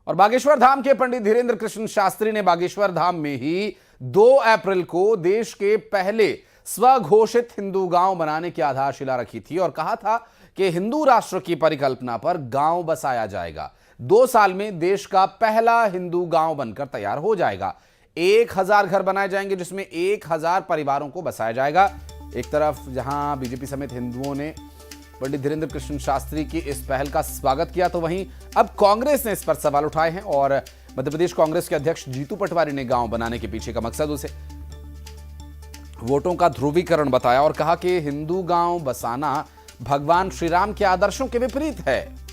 और बागेश्वर धाम के पंडित धीरेन्द्र कृष्ण शास्त्री ने बागेश्वर धाम में ही 2 अप्रैल को देश के पहले स्वघोषित हिंदू गांव बनाने की आधारशिला रखी थी और कहा था कि हिंदू राष्ट्र की परिकल्पना पर गांव बसाया जाएगा। 2 साल में देश का पहला हिंदू गांव बनकर तैयार हो जाएगा। 1000 घर बनाए जाएंगे जिसमें 1000 परिवारों को बसाया जाएगा। एक तरफ जहां बीजेपी समेत हिंदुओं ने पंडित धीरेन्द्र कृष्ण शास्त्री की इस पहल का स्वागत किया, तो वहीं अब कांग्रेस ने इस पर सवाल उठाए हैं और मध्य प्रदेश कांग्रेस के अध्यक्ष जीतू पटवारी ने गांव बनाने के पीछे का मकसद उसे वोटों का ध्रुवीकरण बताया और कहा कि हिंदू गांव बसाना भगवान श्री राम के आदर्शों के विपरीत है।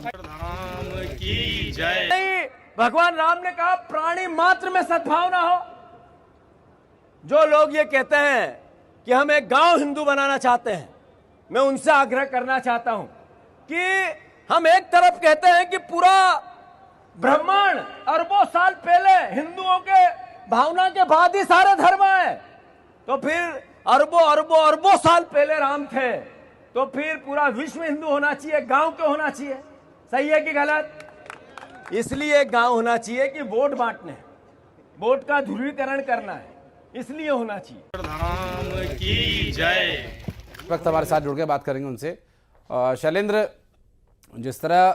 राम की जय। भगवान राम ने कहा प्राणी मात्र में सद्भावना हो। जो लोग ये कहते हैं कि हम एक गांव हिंदू बनाना चाहते हैं, मैं उनसे आग्रह करना चाहता हूं कि हम एक तरफ कहते हैं कि पूरा ब्रह्मांड अरबों साल पहले हिंदुओं के भावना के बाद ही सारे धर्म आए, तो फिर अरबों साल पहले राम थे, तो फिर पूरा विश्व हिंदू होना चाहिए, गांव क्यों होना चाहिए? सही है कि गलत? इसलिए गांव होना चाहिए कि वोट बांटने, वोट का ध्रुवीकरण करना है, इसलिए होना चाहिए। राम की जय। इस वक्त हमारे साथ जुड़ के बात करेंगे उनसे। शैलेंद्र, जिस तरह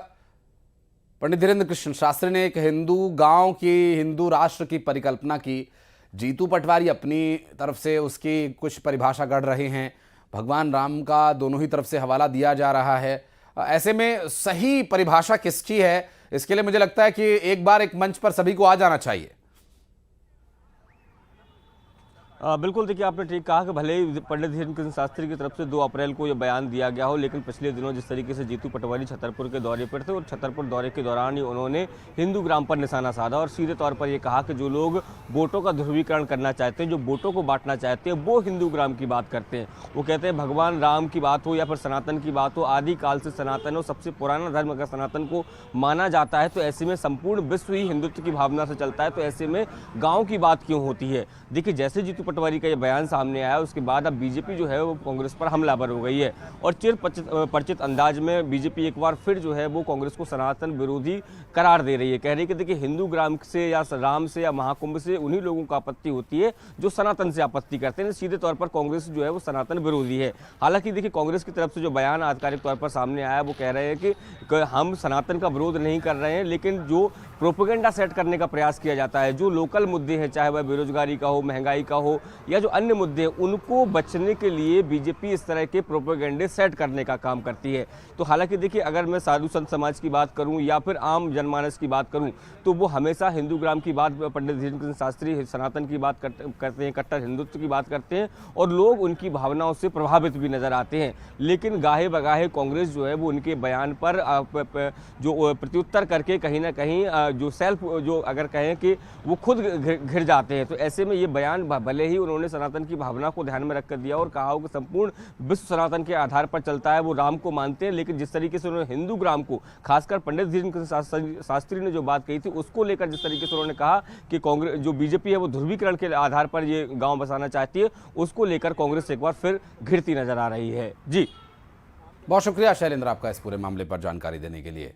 पंडित धीरेन्द्र कृष्ण शास्त्री ने एक हिंदू गांव की, हिंदू राष्ट्र की परिकल्पना की, जीतू पटवारी अपनी तरफ से उसकी कुछ परिभाषा गढ़ रहे हैं, भगवान राम का दोनों ही तरफ से हवाला दिया जा रहा है, ऐसे में सही परिभाषा किसकी है, इसके लिए मुझे लगता है कि एक बार एक मंच पर सभी को आ जाना चाहिए। बिल्कुल, देखिए आपने ठीक कहा कि भले ही पंडित धीरेन्द्र कृष्ण शास्त्री की तरफ से 2 अप्रैल को यह बयान दिया गया हो, लेकिन पिछले दिनों जिस तरीके से जीतू पटवारी छतरपुर के दौरे पर थे और छतरपुर दौरे के दौरान ही उन्होंने हिंदू ग्राम पर निशाना साधा और सीधे तौर पर यह कहा कि जो लोग वोटों का ध्रुवीकरण करना चाहते हैं, जो वोटों को बांटना चाहते हैं, वो हिंदू ग्राम की बात करते हैं। वो कहते हैं भगवान राम की बात हो या फिर सनातन की बात हो, आदिकाल से सनातन हो, सबसे पुराना धर्म अगर सनातन को माना जाता है तो ऐसे में संपूर्ण विश्व ही हिंदुत्व की भावना से चलता है, तो ऐसे में गाँव की बात क्यों होती है? देखिए, जैसे जीतू पटवारी का यह बयान सामने आया उसके बाद अब बीजेपी जो है वो कांग्रेस पर हमलावर हो गई है और चिर परिचित अंदाज में बीजेपी एक बार फिर जो है वो कांग्रेस को सनातन विरोधी करार दे रही है। कह रही है कि देखिए, हिंदू ग्राम से या राम से या महाकुंभ से उन्हीं लोगों को आपत्ति होती है जो सनातन से आपत्ति करते हैं। सीधे तौर पर कांग्रेस जो है वो सनातन विरोधी है। हालांकि देखिए, कांग्रेस की तरफ से जो बयान आधिकारिक तौर पर सामने आया वो कह रहे हैं कि हम सनातन का विरोध नहीं कर रहे हैं, लेकिन जो प्रोपेगेंडा सेट करने का प्रयास किया जाता है, जो लोकल मुद्दे हैं, चाहे वह बेरोजगारी का हो, महंगाई का हो या जो अन्य मुद्दे हैं, उनको बचने के लिए बीजेपी इस तरह के प्रोपेगेंडे सेट करने का काम करती है। तो हालांकि देखिए, अगर मैं साधु संत समाज की बात करूं या फिर आम जनमानस की बात करूं तो वो हमेशा हिंदू ग्राम की बात, पंडित धीरेन्द्र कृष्ण शास्त्री सनातन की बात करते हैं, कट्टर हिंदुत्व की बात करते हैं और लोग उनकी भावनाओं से प्रभावित भी नजर आते हैं। लेकिन गाहे बगाहे कांग्रेस जो है वो उनके बयान पर जो प्रत्युत्तर करके कहीं ना कहीं जो सेल्फ जो अगर कहें कि वो खुद घिर जाते हैं। तो ऐसे में ये बयान भले ही उन्होंने सनातन की भावना को ध्यान में रखकर दिया और कहा हो कि संपूर्ण विश्व सनातन के आधार पर चलता है, वो राम को मानते हैं, लेकिन जिस तरीके से उन्होंने हिंदू ग्राम को, खासकर पंडित धीरेन्द्र कृष्ण शास्त्री ने जो बात कही थी उसको लेकर जिस तरीके से उन्होंने कहा कि कांग्रेस जो बीजेपी है वो ध्रुवीकरण के आधार पर ये गांव बसाना चाहती है, उसको लेकर कांग्रेस एक बार फिर घिरती नजर आ रही है। जी, बहुत शुक्रिया शैलेंद्र आपका इस पूरे मामले पर जानकारी देने के लिए।